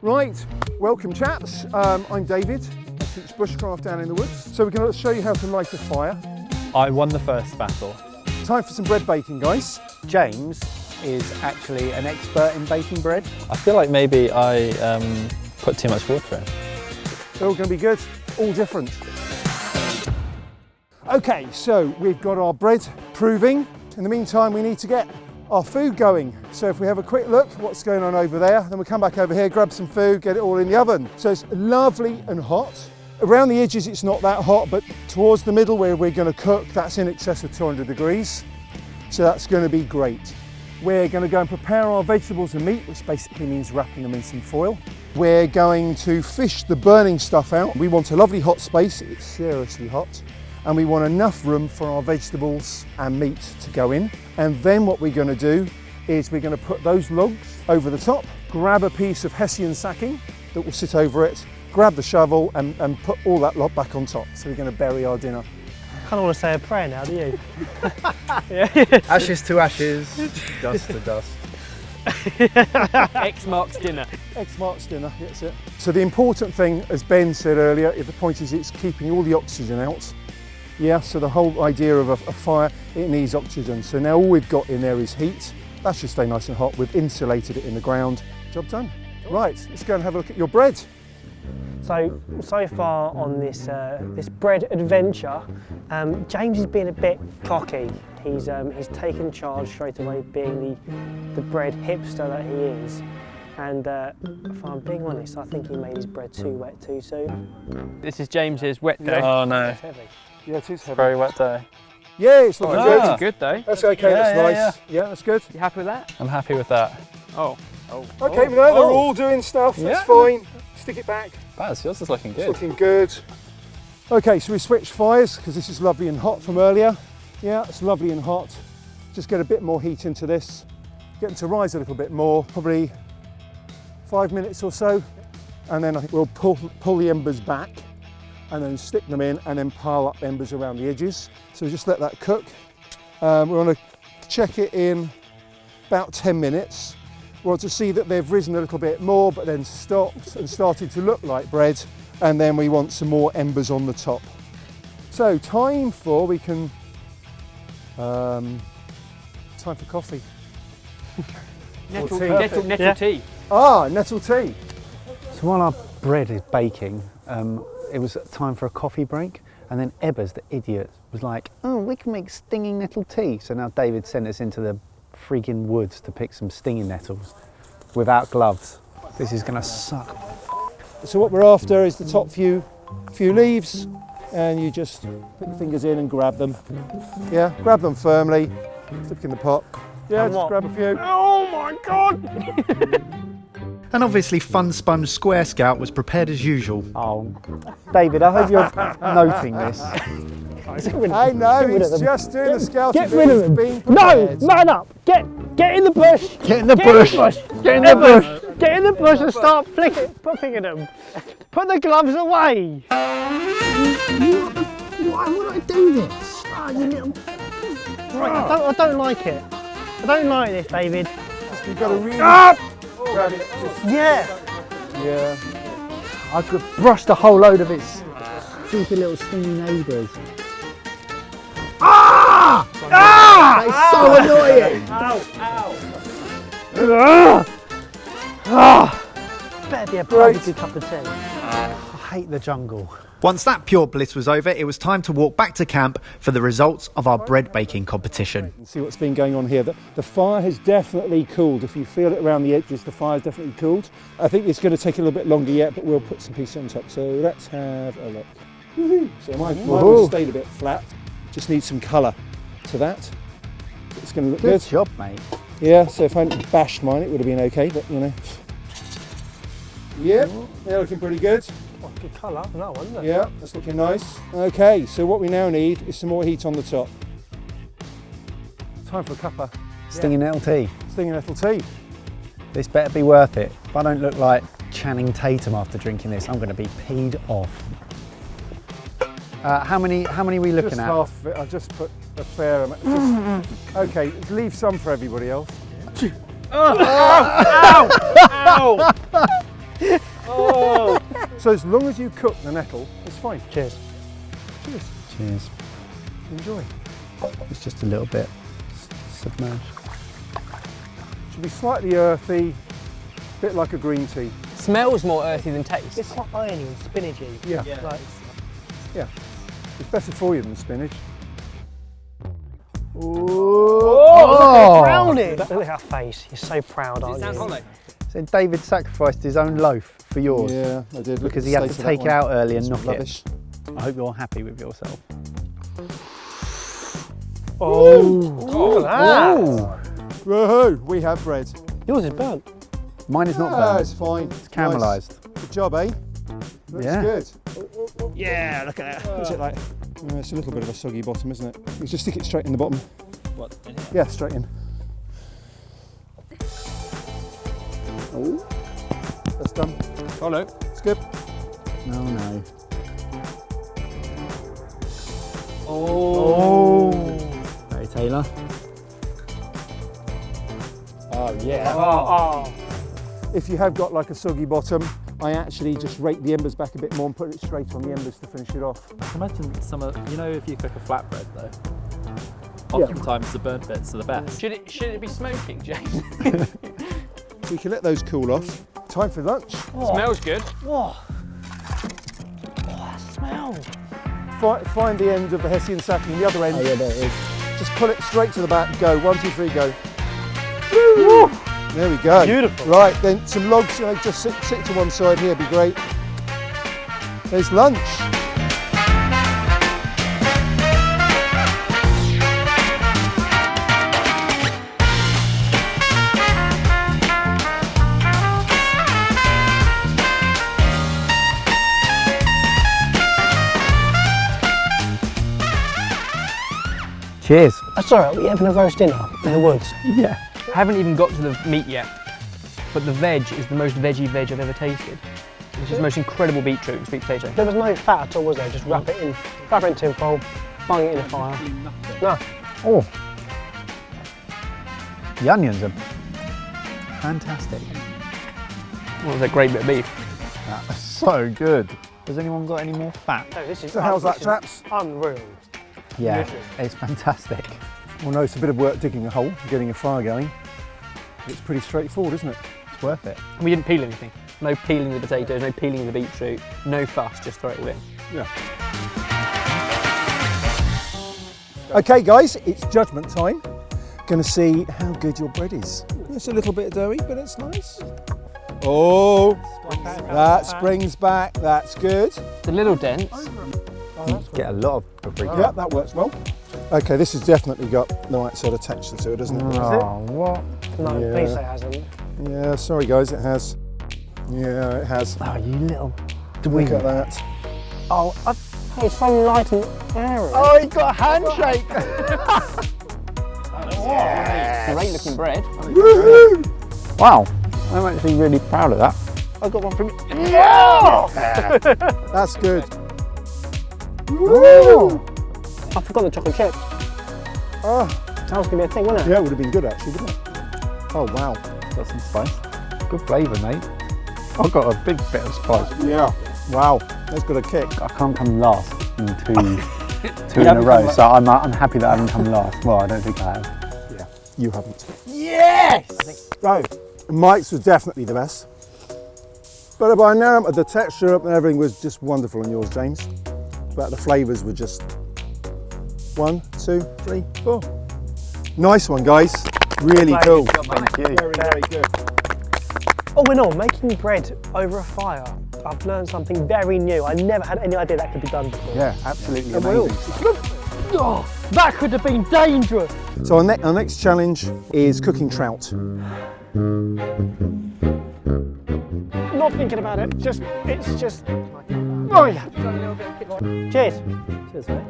Right, welcome chaps. I'm David. I teach bushcraft down in the woods. So we're going to show you how to light a fire. I won the first battle. Time for some bread baking, guys. James is actually an expert in baking bread. I feel like maybe I put too much water in. They're all going to be good, all different. Okay, so we've got our bread proving. In the meantime, we need to get our food going. So if we have a quick look at what's going on over there, then we'll come back over here, grab some food, get it all in the oven. So it's lovely and hot. Around the edges it's not that hot, but towards the middle where we're going to cook, that's in excess of 200 degrees. So that's going to be great. We're going to go and prepare our vegetables and meat, which basically means wrapping them in some foil. We're going to fish the burning stuff out. We want a lovely hot space, it's seriously hot. And we want enough room for our vegetables and meat to go in. And then what we're going to do is we're going to put those logs over the top, grab a piece of Hessian sacking that will sit over it, grab the shovel and put all that lot back on top. So we're going to bury our dinner. I kind of want to say a prayer now, do you? Ashes to ashes, dust to dust. X marks dinner. X marks dinner, that's it. So the important thing, as Ben said earlier, the point is it's keeping all the oxygen out. Yeah, so the whole idea of a fire, it needs oxygen. So now all we've got in there is heat. That should stay nice and hot. We've insulated it in the ground. Job done. Right, let's go and have a look at your bread. So far on this this bread adventure, James is being a bit cocky. He's taken charge straight away, being the bread hipster that he is. And if I'm being honest, I think he made his bread too wet too soon. This is James's wet day. Yeah. Oh no. It's heavy. Yeah, it is heavy. Very wet day. Yeah, it's looking good. That's good though. That's okay, Yeah, that's yeah, nice. Yeah, that's good. You happy with that? I'm happy with that. Oh. Okay, they're all doing stuff, that's fine. Stick it back. Baz, yours is looking It's good. looking good. Okay, so we switched fires because this is lovely and hot from earlier. Yeah, it's lovely and hot. Just get a bit more heat into this. Get them to rise a little bit more, probably 5 minutes or so. And then I think we'll pull the embers back and then stick them in and then pile up embers around the edges. So we just let that cook. We want to check it in about 10 minutes. We want to see that they've risen a little bit more but then stopped and started to look like bread, and then we want some more embers on the top. So time for time for coffee. Nettle tea. Ah, nettle tea. So while our bread is baking, it was time for a coffee break, and then Ebbers, the idiot, was like, oh, we can make stinging nettle tea. So now David sent us into the freaking woods to pick some stinging nettles without gloves. This is gonna suck. So what we're after is the top few leaves, and you just put your fingers in and grab them. Yeah, grab them firmly, stick in the pot. Yeah, just grab a few. Oh my God! And obviously Fun Sponge Square Scout was prepared as usual. Oh, David, I hope you're noting this. I know, he's just doing the scouting. Get rid of them. Being No, prepared. man up. Get in the bush. Get in the bush! Get in the bush! Get in the bush and start flicking them. Put the gloves away. Why would I do this? Oh, you little... I don't like it. I don't like this, David. You've got to really grab it. Yeah. Yeah. I could brush the whole load of its stupid little stinging neighbours. Ah! That is so annoying! Better be a bloody good cup of tea. I hate the jungle. Once that pure bliss was over, it was time to walk back to camp for the results of our bread baking competition. See what's been going on here. The fire has definitely cooled. If you feel it around the edges, the fire's definitely cooled. I think it's going to take a little bit longer yet, but we'll put some pieces on top. So let's have a look. Woohoo! So mine stayed a bit flat. Just need some colour to that. It's going to look good. Good job, mate. Yeah, so if I hadn't bashed mine, it would have been okay, but you know. Yep, they're looking pretty good. Oh, good colour, that one, isn't it? Yeah, that's looking nice. Okay, so what we now need is some more heat on the top. Time for a cuppa. Stinging nettle tea. Stinging nettle tea. This better be worth it. If I don't look like Channing Tatum after drinking this, I'm going to be peed off. How many are we looking Just at? half of it. I've just put a fair amount. Okay, leave some for everybody else. Ow! Oh. So as long as you cook the nettle, it's fine. Cheers. Cheers. Cheers. Enjoy. It's just a little bit submerged. Should be slightly earthy, a bit like a green tea. Smells more earthy than taste. It's quite irony and spinachy. Yeah. Like, Yeah. It's better for you than spinach. oh, look at that face. You're so proud, aren't you? So David sacrificed his own loaf for yours. Yeah, I did. Because he had to take it out early and knock rubbish. it. I hope you're happy with yourself. Oh, look at that. Woohoo! We have bread. Yours is burnt. Mine is not Ah, burnt. it's fine. It's caramelised. Nice. Good job, eh? Looks Yeah. good. Yeah, look at that. What's it like? It's a little bit of a soggy bottom, isn't it? You just stick it straight in the bottom. What? In here? Yeah, straight in. Oh, that's done. Oh no. It's good. No. Oh. Hey Taylor. Oh yeah. Oh. If you have got like a soggy bottom, I actually just rake the embers back a bit more and put it straight on the embers to finish it off. I can imagine some of, you know, if you cook a flatbread though, oftentimes the burnt bits are the best. Should it be smoking, James? So we can let those cool off. Time for lunch. Smells good. Whoa. That smell. Find the end of the Hessian sacking, the other end. Oh yeah, there it is. Just pull it straight to the back. Go. 1, 2, 3, go. Woo! There we go. Beautiful. Right, then some logs, just sit to one side here, be great. There's lunch. Cheers. That's all right. We're having a roast dinner in the woods. Yeah. I haven't even got to the meat yet, but the veg is the most veggie veg I've ever tasted. It's just the most incredible beetroot and sweet potato. There was no fat at all, was there? Just wrap it in tin foil, bung it in the fire. No. Oh. The onions are fantastic. Well, they're a great bit of beef. That's so good. Has anyone got any more fat? No, this is So how's that, this is chaps? Unreal. Yeah, Delicious. it's fantastic. Well, no, it's a bit of work digging a hole, getting a fire going. It's pretty straightforward, isn't it? It's worth it. We didn't peel anything. No peeling the potatoes, no peeling the beetroot, no fuss, just throw it all in. Yeah. Okay, guys, it's judgment time. Going to see how good your bread is. It's a little bit doughy, but it's nice. Oh, that springs back. That's good. It's a little dense. Get a lot of paprika. Yeah, that works well. Okay, this has definitely got the right sort of texture to it, doesn't it? Oh, what? No, Yeah. please say it hasn't. Yeah, sorry guys, it has. Yeah, it has. Oh, you little Look at that. Oh, it's so light and airy. Oh, he got a handshake. Great looking bread. Wow, I'm actually really proud of that. I got one from you. That's good. Woo! I forgot the chocolate chips. Oh, That was going to be a thing, wasn't it? yeah, it would have been good actually, wouldn't it? Oh, wow. Got some spice. Good flavour, mate. I've got a big bit of spice. Yeah. Wow, that's got a kick. I can't come last in two in a row, so I'm happy that I haven't come last. Well, I don't think I have. Yeah, you haven't. Yes! So, Mike's was definitely the best. But by now, the texture and everything was just wonderful on yours, James. But the flavours were just 1, 2, 3, 4. Nice one, guys. Really cool. Thank you. Very, very good. All in all, making bread over a fire, I've learned something very new. I never had any idea that could be done before. Yeah, absolutely And well, amazing. Oh, that could have been dangerous. so our next challenge is cooking trout. Not thinking about it, it's just, oh yeah. Cheers. Cheers, mate.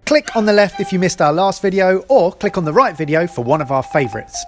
Click on the left if you missed our last video, or click on the right video for one of our favourites.